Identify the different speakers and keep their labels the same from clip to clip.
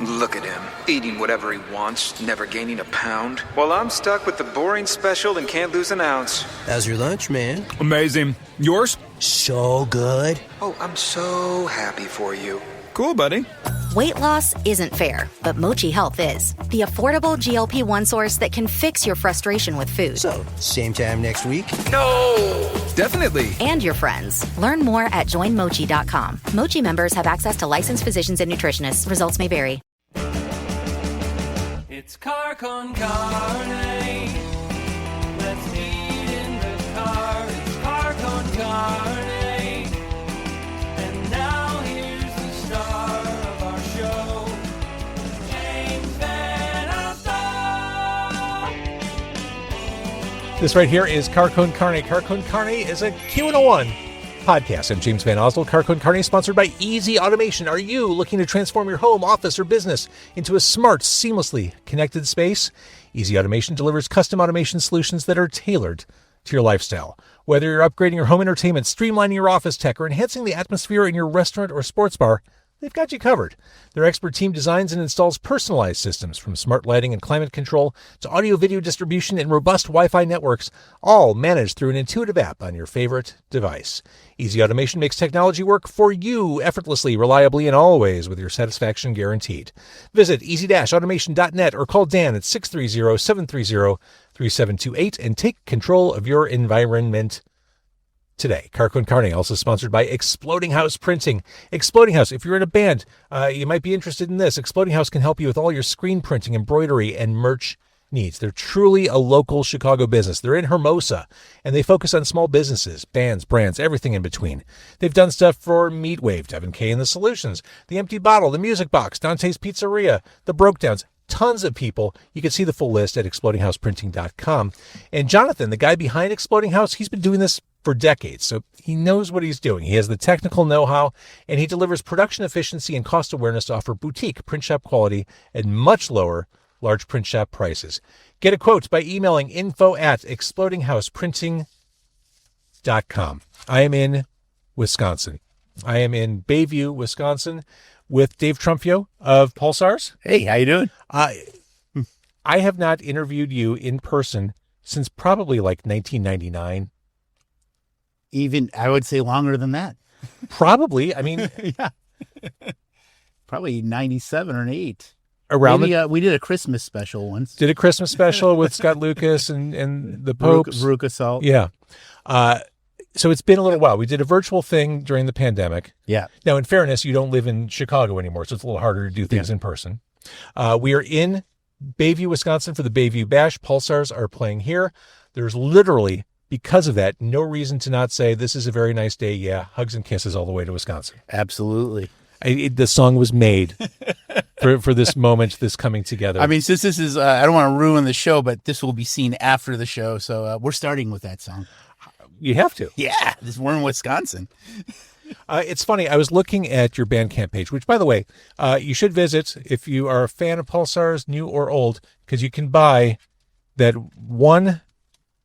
Speaker 1: Look at him, eating whatever he wants, never gaining a pound. While I'm stuck with the boring special and can't lose an ounce.
Speaker 2: How's your lunch, man?
Speaker 3: Amazing. Yours?
Speaker 2: So good.
Speaker 1: Oh, I'm so happy for you.
Speaker 3: Cool, buddy.
Speaker 4: Weight loss isn't fair, but Mochi Health is. The affordable GLP-1 source that can fix your frustration with food.
Speaker 2: So, same time next week?
Speaker 1: No!
Speaker 3: Definitely.
Speaker 4: And your friends. Learn more at joinmochi.com. Mochi members have access to licensed physicians and nutritionists. Results may vary.
Speaker 5: It's car con carne. Let's eat in the car. It's car con carne. And now here's the star of our show, James Van Alstyne.
Speaker 6: This right here is Car Con Carne. Car Con Carne is a Q101 podcast. I'm James Van Oswald. Car Con Carne is sponsored by Easy Automation. Are you looking to transform your home, office, or business into a smart, seamlessly connected space? Easy Automation delivers custom automation solutions that are tailored to your lifestyle. Whether you're upgrading your home entertainment, streamlining your office tech, or enhancing the atmosphere in your restaurant or sports bar, they've got you covered. Their expert team designs and installs personalized systems, from smart lighting and climate control to audio-video distribution and robust Wi-Fi networks, all managed through an intuitive app on your favorite device. Easy Automation makes technology work for you effortlessly, reliably, and always with your satisfaction guaranteed. Visit easy-automation.net or call Dan at 630-730-3728 and take control of your environment today. Car Con Carne, also sponsored by Exploding House Printing. Exploding House, if you're in a band, you might be interested in this. Exploding House can help you with all your screen printing, embroidery, and merch needs. They're truly a local Chicago business. They're in Hermosa, and they focus on small businesses, bands, brands, everything in between. They've done stuff for Meatwave, Devin K and the Solutions, The Empty Bottle, The Music Box, Dante's Pizzeria, The Brokedowns. Tons of people. You can see the full list at explodinghouseprinting.com. And Jonathan, the guy behind Exploding House, he's been doing this for decades, so he knows what he's doing. He has the technical know-how, and he delivers production efficiency and cost awareness to offer boutique print shop quality at much lower large print shop prices. Get a quote by emailing info@explodinghouseprinting.com. I am in Wisconsin. I am in Bayview, Wisconsin, with Dave Trumfio of Pulsars.
Speaker 7: Hey, how you doing?
Speaker 6: I have not interviewed you in person since probably like 1999.
Speaker 7: Even, I would say longer than that.
Speaker 6: Probably. I mean,
Speaker 7: yeah. Probably 97 or 8.
Speaker 6: Around
Speaker 7: Maybe, we did a Christmas special once.
Speaker 6: Did a Christmas special with Scott Lucas and the Popes.
Speaker 7: Veruca Salt.
Speaker 6: Yeah. So it's been a little while. We did a virtual thing during the pandemic.
Speaker 7: Yeah.
Speaker 6: Now, in fairness, you don't live in Chicago anymore, so it's a little harder to do things in person. We are in Bayview, Wisconsin for the Bayview Bash. Pulsars are playing here. There's literally, because of that, no reason to not say this is a very nice day. Yeah, hugs and kisses all the way to Wisconsin.
Speaker 7: Absolutely.
Speaker 6: The song was made for this moment, this coming together.
Speaker 7: I mean, since this is, I don't want to ruin the show, but this will be seen after the show. So we're starting with that song.
Speaker 6: You have to.
Speaker 7: Yeah, we're in Wisconsin.
Speaker 6: It's funny. I was looking at your Bandcamp page, which, by the way, you should visit if you are a fan of Pulsars, new or old, because you can buy that one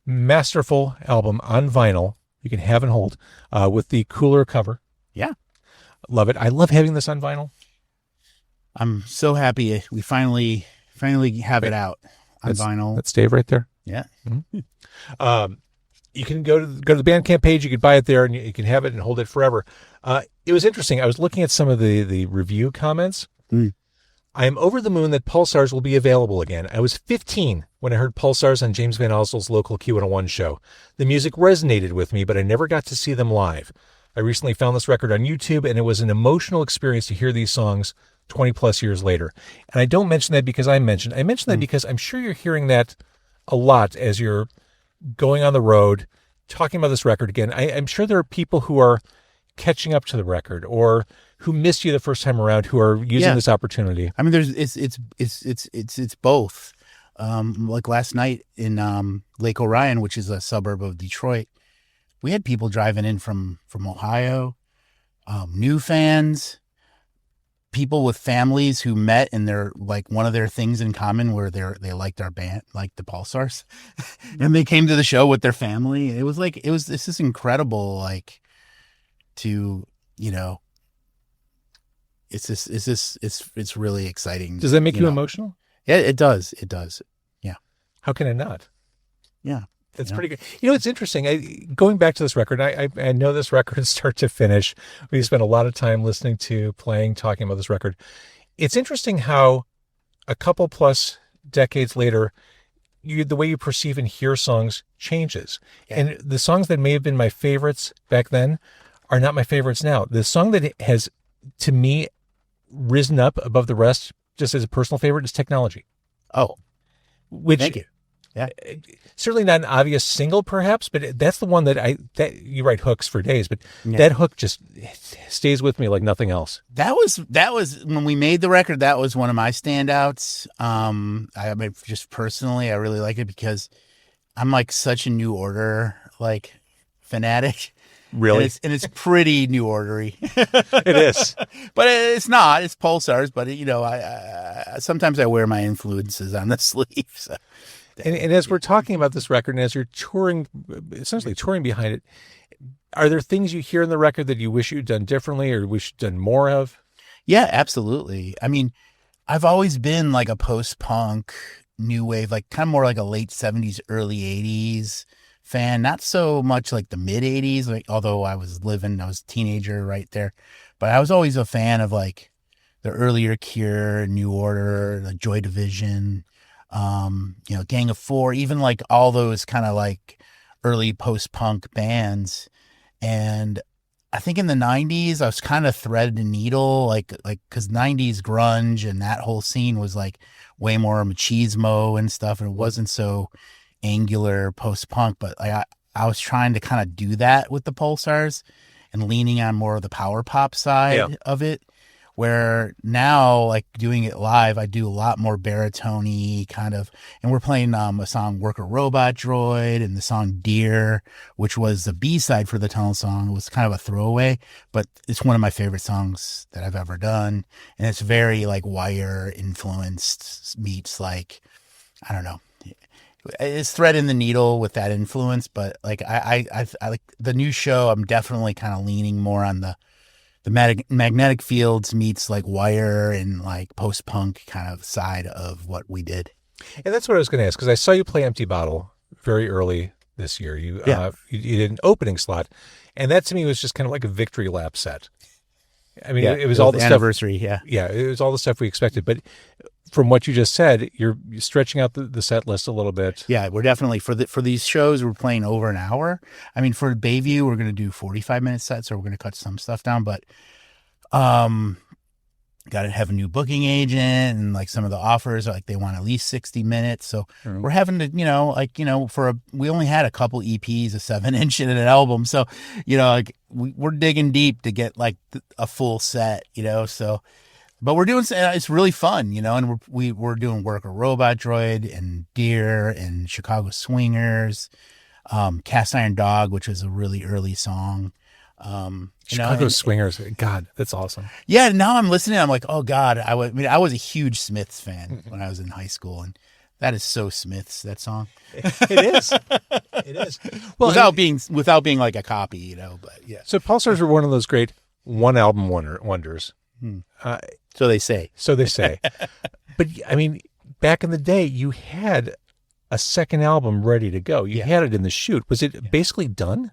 Speaker 6: masterful album on vinyl. You can have and hold with the cooler cover.
Speaker 7: Yeah.
Speaker 6: Love it. I love having this on vinyl.
Speaker 7: I'm so happy we finally have it out on vinyl.
Speaker 6: That's Dave right there.
Speaker 7: Yeah.
Speaker 6: Mm-hmm. You can go to the Bandcamp page. You can buy it there, and you can have it and hold it forever. It was interesting. I was looking at some of the review comments. I am over the moon that Pulsars will be available again. I was 15 when I heard Pulsars on James Van Oswald's local Q101 show. The music resonated with me, but I never got to see them live. I recently found this record on YouTube, and it was an emotional experience to hear these songs 20 plus years later. And I don't mention that because I mention that because I'm sure you're hearing that a lot as you're going on the road, talking about this record again. I'm sure there are people who are catching up to the record or who missed you the first time around who are using this opportunity.
Speaker 7: I mean, it's both. Like last night in Lake Orion, which is a suburb of Detroit, we had people driving in from Ohio, new fans, people with families who met and they're like one of their things in common where they liked our band, like the Pulsars, and they came to the show with their family. This is incredible, like to, it's really exciting.
Speaker 6: Does that make you
Speaker 7: know.
Speaker 6: emotional?
Speaker 7: Yeah, it does. It does. Yeah.
Speaker 6: How can it not?
Speaker 7: Yeah.
Speaker 6: That's pretty good. It's interesting. Going back to this record, I know this record start to finish. We spent a lot of time listening to, playing, talking about this record. It's interesting how a couple plus decades later, the way you perceive and hear songs changes. Yeah. And the songs that may have been my favorites back then are not my favorites now. The song that has, to me, risen up above the rest, just as a personal favorite, is Technology.
Speaker 7: Oh, thank you. Yeah,
Speaker 6: certainly not an obvious single, perhaps, but that's the one that you write hooks for days, but that hook just stays with me like nothing else.
Speaker 7: That was when we made the record. That was one of my standouts. I mean, just personally, I really like it because I'm like such a New Order fanatic.
Speaker 6: Really,
Speaker 7: and it's pretty New Ordery.
Speaker 6: It is,
Speaker 7: but it's not. It's Pulsars, but I sometimes I wear my influences on the sleeve. So.
Speaker 6: And as we're talking about this record, and as you're essentially touring behind it, are there things you hear in the record that you wish you'd done differently or wish you'd done more of?
Speaker 7: Yeah, absolutely. I mean, I've always been like a post-punk, new wave, like kind of more like a late 70s, early 80s fan. Not so much like the mid 80s, although I was a teenager right there. But I was always a fan of like the earlier Cure, New Order, the Joy Division, Gang of Four, even like all those kind of like early post-punk bands. And I think in the 90s, I was kind of threaded the needle, like because 90s grunge and that whole scene was like way more machismo and stuff. And it wasn't so angular post-punk, but I was trying to kind of do that with the Pulsars and leaning on more of the power pop side of it. Where now, like doing it live, I do a lot more baritone-y kind of, and we're playing a song "Worker Robot Droid" and the song "Dear," which was the B-side for the Tunnel song. It was kind of a throwaway, but it's one of my favorite songs that I've ever done, and it's very like Wire influenced, meets like, I don't know, it's threading the needle with that influence. But like I like the new show, I'm definitely kind of leaning more on the magnetic fields meets like Wire and like post-punk kind of side of what we did.
Speaker 6: And that's what I was going to ask, because I saw you play Empty Bottle very early this year. You did an opening slot, and that to me was just kind of like a victory lap set. I mean, it was all the
Speaker 7: anniversary,
Speaker 6: stuff. Yeah, it was all the stuff we expected. But from what you just said, you're stretching out the set list a little bit.
Speaker 7: Yeah, we're definitely for these shows we're playing over an hour. I mean, for Bayview we're going to do 45-minute sets, or we're going to cut some stuff down. But got to have a new booking agent, and like some of the offers are like they want at least 60 minutes. So we're having to, we only had a couple EPs, a 7-inch and an album. So, like we're digging deep to get like a full set, so, but we're doing, it's really fun, and we're doing Worker Robot Droid and Deer and Chicago Swingers, Cast Iron Dog, which was a really early song.
Speaker 6: Chicago Swingers, God, that's awesome.
Speaker 7: Yeah, now I'm listening, I'm like, oh God, I was a huge Smiths fan when I was in high school, and that is so Smiths, that song.
Speaker 6: It is. It is. Well,
Speaker 7: without being like a copy, but yeah.
Speaker 6: So Pulsars are one of those great one album wonders.
Speaker 7: So they say.
Speaker 6: But I mean, back in the day, you had a second album ready to go. You had it in the chute. Was it basically done?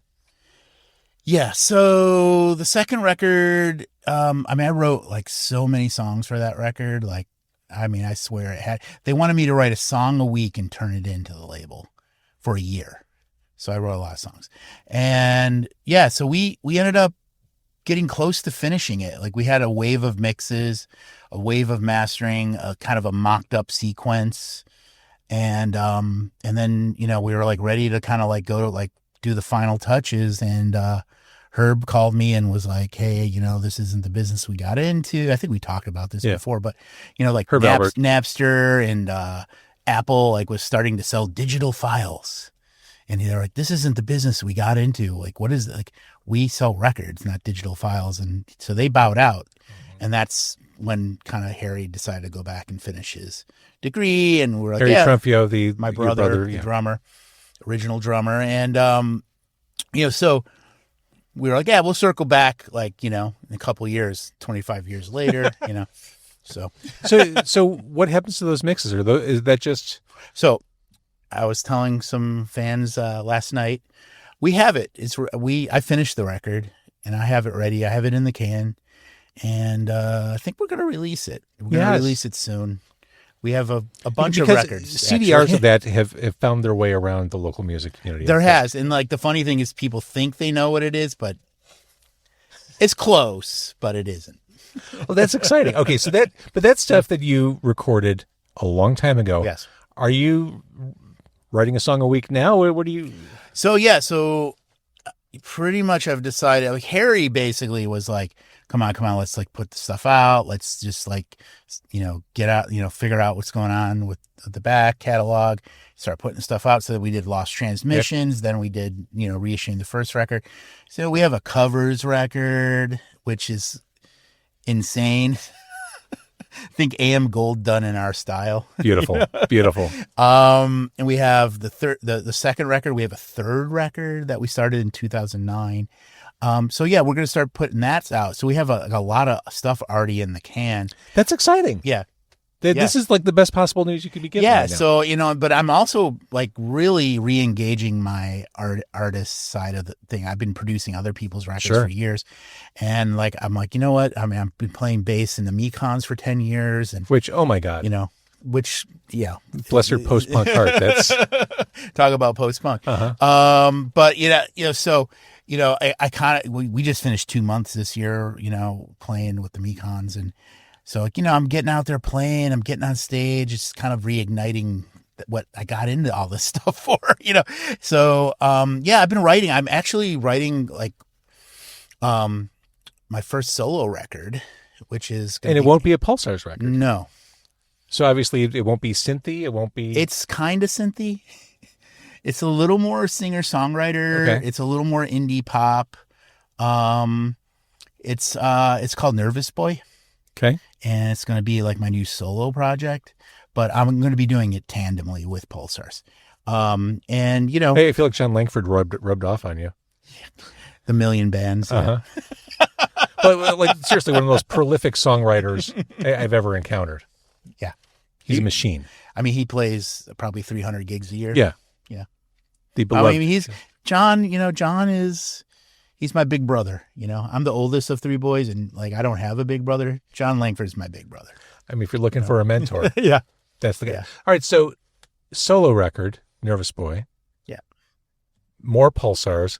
Speaker 7: Yeah. So the second record, I wrote like so many songs for that record. Like, I swear they wanted me to write a song a week and turn it into the label for a year. So I wrote a lot of songs, and yeah, so we ended up getting close to finishing it. Like we had a wave of mixes, a wave of mastering, a kind of a mocked up sequence. And then, we were like ready to kind of like go to like do the final touches. And, Herb called me and was like, hey, this isn't the business we got into. I think we talked about this before, but like
Speaker 6: Herb
Speaker 7: Napster and, Apple like was starting to sell digital files. And they're like, this isn't the business we got into. Like, what is it? Like, we sell records, not digital files. And so they bowed out. And that's when kind of Harry decided to go back and finish his degree. And we're like,
Speaker 6: Harry Trumfio,
Speaker 7: my brother, the drummer, original drummer. And, so we were like, yeah, we'll circle back, like, in a couple years, 25 years later, So
Speaker 6: So what happens to those mixes? Is that just...
Speaker 7: So I was telling some fans last night, we have it. I finished the record and I have it ready. I have it in the can, and I think we're going to release it. We're going to release it soon. We have a bunch of records.
Speaker 6: CDRs
Speaker 7: actually.
Speaker 6: of that have found their way around the local music community.
Speaker 7: There has. And like the funny thing is people think they know what it is, but it's close, but it isn't.
Speaker 6: Well, that's exciting. Okay, so that's stuff that you recorded a long time ago.
Speaker 7: Yes.
Speaker 6: Are you writing a song a week now, or what do you...
Speaker 7: So pretty much I've decided, like Harry basically was like, come on, let's like put the stuff out. Let's just like, get out, figure out what's going on with the back catalog, start putting stuff out. So that we did Lost Transmissions. Yep. Then we did, reissuing the first record. So we have a covers record, which is insane. Think AM Gold done in our style.
Speaker 6: Beautiful.
Speaker 7: And we have the second record. We have a third record that we started in 2009. So yeah, we're going to start putting that out. So we have a lot of stuff already in the can.
Speaker 6: That's exciting.
Speaker 7: Yeah.
Speaker 6: This is like the best possible news you could be getting.
Speaker 7: Yeah.
Speaker 6: Right now.
Speaker 7: So, but I'm also like really re-engaging my artist side of the thing. I've been producing other people's records for years. And like, I'm like, you know what? I mean, I've been playing bass in the Mekons for 10 years. And
Speaker 6: which, oh my God.
Speaker 7: Yeah.
Speaker 6: Bless your post-punk heart. That's
Speaker 7: talk about post-punk.
Speaker 6: Uh-huh.
Speaker 7: I kind of, we just finished 2 months this year, playing with the Mekons. And so, I'm getting out there playing, I'm getting on stage. It's kind of reigniting what I got into all this stuff for, So, I've been writing. I'm actually writing like, my first solo record, which is
Speaker 6: it won't be a Pulsars record.
Speaker 7: No.
Speaker 6: So obviously it won't be synthy. It won't be.
Speaker 7: It's kind of synthy. It's a little more singer-songwriter.
Speaker 6: Okay.
Speaker 7: It's a little more indie pop. It's called Nervous Boy.
Speaker 6: Okay.
Speaker 7: And it's going to be like my new solo project, but I'm going to be doing it tandemly with Pulsars.
Speaker 6: Hey, I feel like John Langford rubbed off on you.
Speaker 7: The Million Bands.
Speaker 6: Uh-huh. But like seriously, one of the most prolific songwriters I've ever encountered.
Speaker 7: Yeah.
Speaker 6: He's a machine.
Speaker 7: I mean, he plays probably 300 gigs a year.
Speaker 6: Yeah.
Speaker 7: Yeah.
Speaker 6: The beloved.
Speaker 7: I mean, John he's my big brother. I'm the oldest of three boys, and like, I don't have a big brother. John Langford is my big brother.
Speaker 6: I mean, if you're looking for a mentor.
Speaker 7: Yeah.
Speaker 6: That's the guy.
Speaker 7: Yeah.
Speaker 6: All right. So solo record, Nervous Boy.
Speaker 7: Yeah.
Speaker 6: More Pulsars.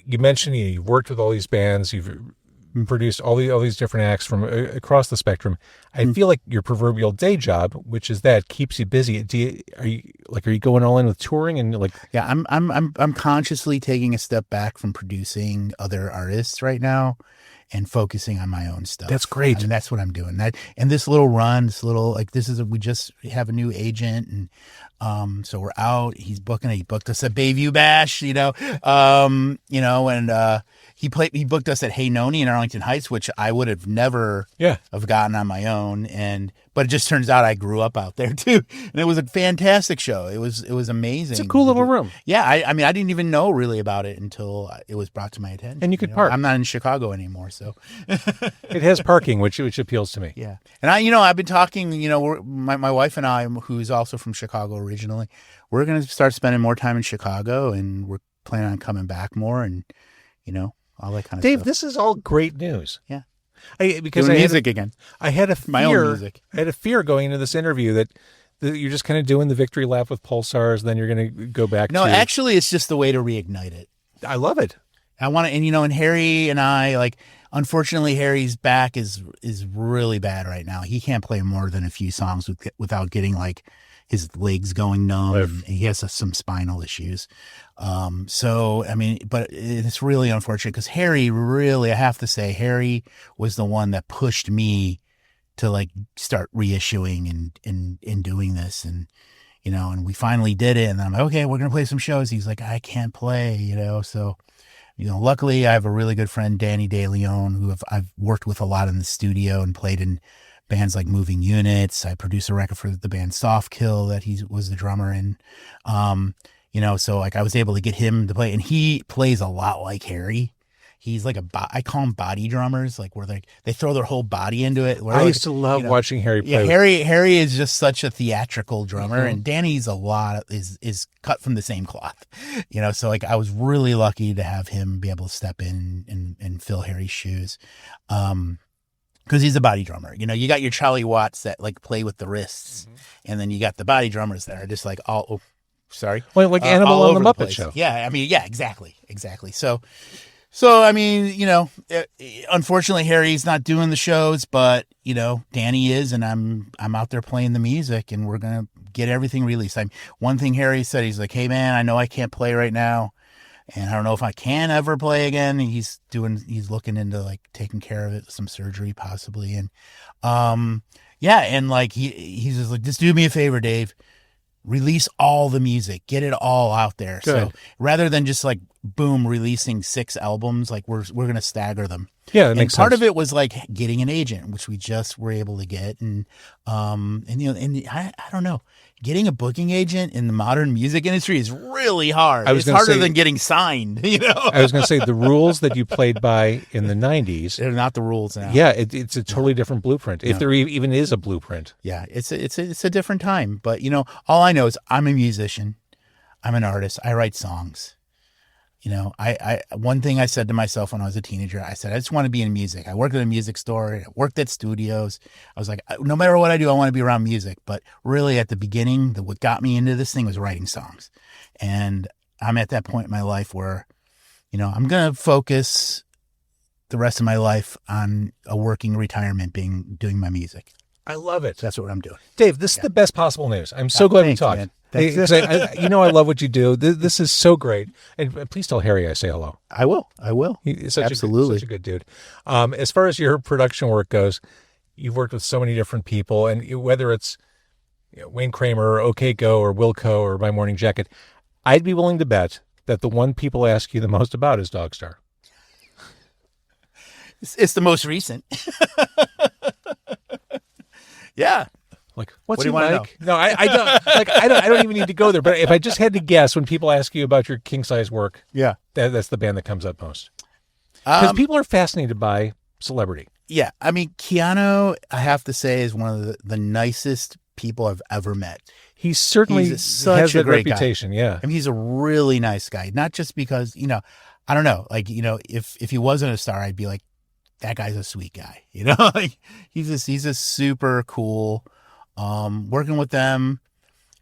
Speaker 6: You mentioned you've worked with all these bands. You've produced all these different acts from across the spectrum. I feel like your proverbial day job, which is that, keeps you busy. Are you going all in with touring and like?
Speaker 7: Yeah, I'm consciously taking a step back from producing other artists right now and focusing on my own stuff.
Speaker 6: That's great.
Speaker 7: I mean, that's what I'm doing. And this little run, we just have a new agent, and so we're out. He booked us at Bayview Bash, and he booked us at Hey Noni in Arlington Heights, which I would have never have gotten on my own. But it just turns out I grew up out there too, and it was a fantastic show. It was amazing.
Speaker 6: It's a cool little room.
Speaker 7: Yeah, I mean, I didn't even know really about it until it was brought to my attention.
Speaker 6: And you could park.
Speaker 7: I'm not in Chicago anymore, so
Speaker 6: it has parking, which appeals to me.
Speaker 7: Yeah, and I've been talking. My wife and I, who's also from Chicago originally, we're going to start spending more time in Chicago, and we're planning on coming back more, and all that kind of
Speaker 6: Dave,
Speaker 7: stuff.
Speaker 6: this is all great news.
Speaker 7: Yeah.
Speaker 6: Because
Speaker 7: doing music again.
Speaker 6: I had a fear.
Speaker 7: My own music.
Speaker 6: I had a fear going into this interview that you're just kind of doing the victory lap with Pulsars, then you're going to go back.
Speaker 7: No, actually, it's just the way to reignite it.
Speaker 6: I love it.
Speaker 7: I want to, and Harry and I, like, unfortunately, Harry's back is really bad right now. He can't play more than a few songs without getting like his legs going numb. And he has some spinal issues. So, I mean, but it's really unfortunate because Harry really, I have to say, Harry was the one that pushed me to like start reissuing and doing this. And, and we finally did it. And then I'm like, okay, we're going to play some shows. He's like, I can't play, so, luckily I have a really good friend, Danny De Leon, who I've worked with a lot in the studio and played in bands like Moving Units. I produced a record for the band Soft Kill that he was the drummer in. So like I was able to get him to play, and he plays a lot like Harry. He's like I call them body drummers, like where they throw their whole body into it.
Speaker 6: I used to love watching Harry play.
Speaker 7: Yeah, Harry is just such a theatrical drummer, and Danny's is cut from the same cloth. So like I was really lucky to have him be able to step in and fill Harry's shoes. Because he's a body drummer. You got your Charlie Watts that like play with the wrists, and then you got the body drummers that are just like
Speaker 6: like Animal on the Muppet Show.
Speaker 7: Yeah, I mean, yeah, exactly. So I mean, unfortunately, Harry's not doing the shows, but Danny is, and I'm out there playing the music, and we're gonna get everything released. One thing Harry said, he's like, "Hey man, I know I can't play right now, and I don't know if I can ever play again." And he's looking into like taking care of it, some surgery possibly, and and like he's just like, just do me a favor, Dave. Release all the music, get it all out there.
Speaker 6: Good.
Speaker 7: So rather than just like boom releasing 6 albums, like we're gonna stagger them.
Speaker 6: Yeah, that makes
Speaker 7: part
Speaker 6: sense.
Speaker 7: of it was like getting an agent, which we just were able to get, and I don't know, getting a booking agent in the modern music industry is really hard. It's harder than getting signed.
Speaker 6: I was going to say the rules that you played by in the 90s.
Speaker 7: They're not the rules now.
Speaker 6: Yeah, it's a totally different blueprint. If there even is a blueprint.
Speaker 7: Yeah, it's a different time. But all I know is I'm a musician. I'm an artist. I write songs. I one thing I said to myself when I was a teenager, I said, I just want to be in music. I worked at a music store. I worked at studios. I was like, no matter what I do, I want to be around music. But really at the beginning, what got me into this thing was writing songs. And I'm at that point in my life where, I'm going to focus the rest of my life on a working retirement doing my music.
Speaker 6: I love it.
Speaker 7: That's what I'm doing.
Speaker 6: Dave, this is the best possible news. I'm so glad we talked.
Speaker 7: Man.
Speaker 6: I love what you do. This is so great. And please tell Harry I say hello.
Speaker 7: I will.
Speaker 6: He's
Speaker 7: Absolutely.
Speaker 6: such a good dude. As far as your production work goes, you've worked with so many different people, and whether it's Wayne Kramer or OK Go or Wilco or My Morning Jacket, I'd be willing to bet that the one people ask you the most about is Dogstar.
Speaker 7: It's the most recent. Yeah.
Speaker 6: Like, what's
Speaker 7: what do
Speaker 6: he
Speaker 7: you want
Speaker 6: like?
Speaker 7: to know?
Speaker 6: No, I don't. Like, I don't even need to go there. But if I just had to guess, when people ask you about your king size work,
Speaker 7: Yeah.
Speaker 6: that's the band that comes up most. Because people are fascinated by celebrity.
Speaker 7: Yeah. I mean, Keanu, I have to say, is one of the nicest people I've ever met.
Speaker 6: He certainly
Speaker 7: such
Speaker 6: has
Speaker 7: a
Speaker 6: that
Speaker 7: great guy.
Speaker 6: reputation. Yeah.
Speaker 7: I mean, he's a really nice guy. Not just because, I don't know, like, if he wasn't a star, I'd be like, that guy's a sweet guy. Like he's a super cool. Working with them,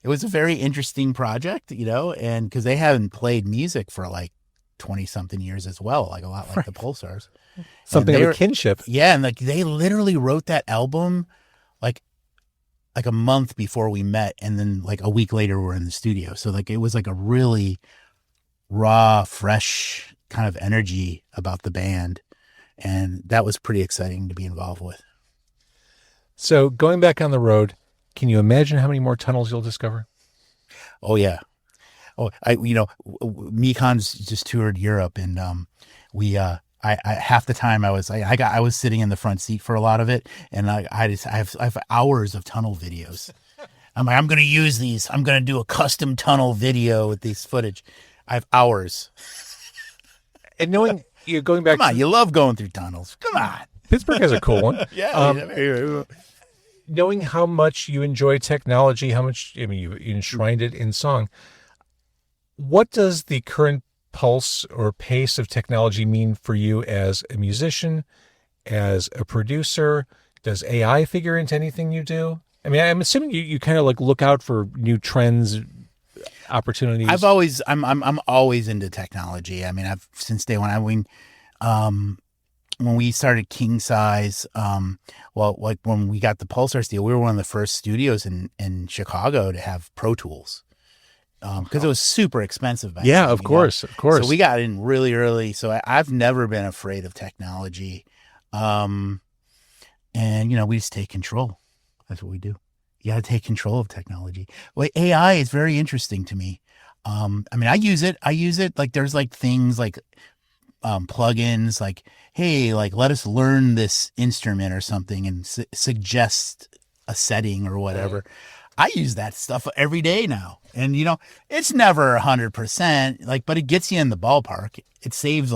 Speaker 7: it was a very interesting project, and because they haven't played music for like 20 something years as well, like a lot like the Pulsars.
Speaker 6: Something of a kinship.
Speaker 7: Yeah. And like they literally wrote that album like a month before we met. And then like a week later we're in the studio. So like it was like a really raw, fresh kind of energy about the band. And that was pretty exciting to be involved with.
Speaker 6: So going back on the road, can you imagine how many more tunnels you'll discover?
Speaker 7: Oh yeah. Oh, Mekon's just toured Europe, and I half the time I was sitting in the front seat for a lot of it, and I have hours of tunnel videos. I'm like, I'm going to use these. I'm going to do a custom tunnel video with these footage. I have hours.
Speaker 6: And knowing you're going back,
Speaker 7: come on, you love going through tunnels. Come on,
Speaker 6: Pittsburgh has a cool one.
Speaker 7: Yeah.
Speaker 6: Knowing how much you enjoy technology, how much you enshrined it in song. What does the current pulse or pace of technology mean for you as a musician, as a producer? Does AI figure into anything you do? I mean, I'm assuming you kind of like look out for new trends, opportunities.
Speaker 7: I'm always into technology. I mean, since day one. When we started King Size, like when we got the Pulsars deal, we were one of the first studios in Chicago to have Pro Tools. Because it was super expensive back then.
Speaker 6: Of course.
Speaker 7: So we got in really early. So I've never been afraid of technology. And, we just take control. That's what we do. You got to take control of technology. Well, AI is very interesting to me. I mean, I use it. Like there's like things like plugins like, hey, like let us learn this instrument or something and suggest a setting or whatever. I use that stuff every day now. And, you know, it's never 100%, like, but it gets you in the ballpark. It saves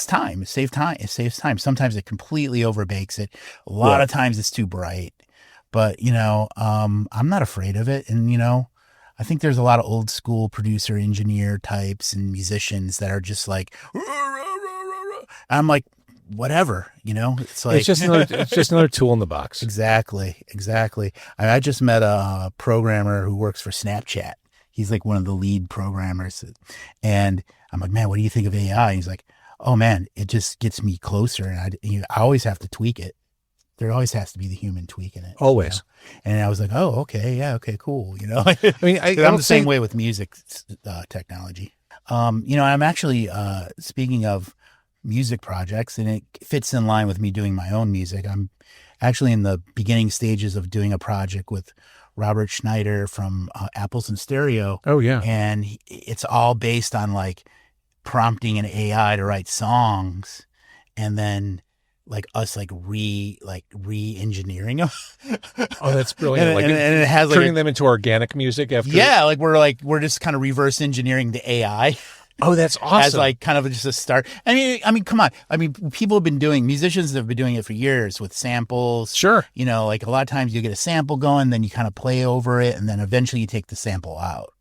Speaker 7: time. It saves time. Sometimes it completely overbakes it. A lot of times it's too bright. But, you know, I'm not afraid of it. And, you know, I think there's a lot of old school producer, engineer types and musicians that are just like, I'm like, whatever, you know, it's like,
Speaker 6: it's just another tool in the box.
Speaker 7: Exactly. I just met a programmer who works for Snapchat. He's like one of the lead programmers. And I'm like, man, what do you think of AI? And he's like, oh man, it just gets me closer. And I always have to tweak it. There always has to be the human tweaking it.
Speaker 6: Always.
Speaker 7: You know? And I was like, oh, okay. Yeah. Okay, cool. You know, I
Speaker 6: mean,
Speaker 7: I'm the same way with music technology. You know, I'm actually, speaking of music projects, and it fits in line with me doing my own music. I'm actually in the beginning stages of doing a project with Robert Schneider from Apples and Stereo.
Speaker 6: Oh, yeah.
Speaker 7: And it's all based on like prompting an AI to write songs and then like us re-engineering them.
Speaker 6: Oh, that's brilliant.
Speaker 7: and it has
Speaker 6: turning them into organic music after.
Speaker 7: Yeah, we're just kind of reverse engineering the AI.
Speaker 6: Oh, that's awesome.
Speaker 7: As like kind of just a start. I mean, come on. I mean, musicians have been doing it for years with samples.
Speaker 6: Sure.
Speaker 7: You know, like a lot of times you get a sample going, then you kind of play over it, and then eventually you take the sample out.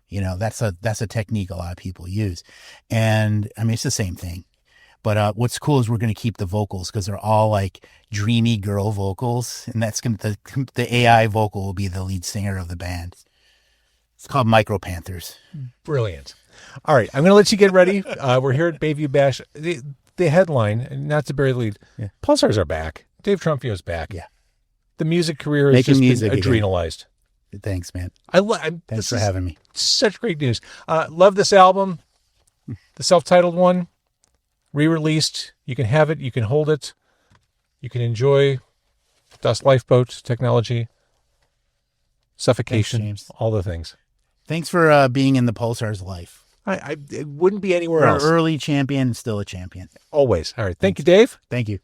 Speaker 7: You know, that's a technique a lot of people use. And I mean, it's the same thing. But what's cool is we're going to keep the vocals because they're all like dreamy girl vocals. And that's going to, the AI vocal will be the lead singer of the band. It's called Micro Panthers.
Speaker 6: Brilliant. All right, I'm going to let you get ready. We're here at Bayview Bash. The headline, not to bury the lead, Pulsars are back. Dave Trumfio's back.
Speaker 7: Yeah.
Speaker 6: The music career has
Speaker 7: Making
Speaker 6: just
Speaker 7: music
Speaker 6: been
Speaker 7: again.
Speaker 6: adrenalized.
Speaker 7: Thanks, man.
Speaker 6: Thanks
Speaker 7: for having me.
Speaker 6: Such great news. Love this album, the self-titled one, re-released. You can have it. You can hold it. You can enjoy Dust Lifeboat technology, suffocation,
Speaker 7: Thanks, James.
Speaker 6: all the things.
Speaker 7: Thanks for being in the Pulsar's life.
Speaker 6: It wouldn't be anywhere
Speaker 7: We're
Speaker 6: else.
Speaker 7: an early champion, still a champion.
Speaker 6: Always. All right. Thank you, Dave.
Speaker 7: Thank you.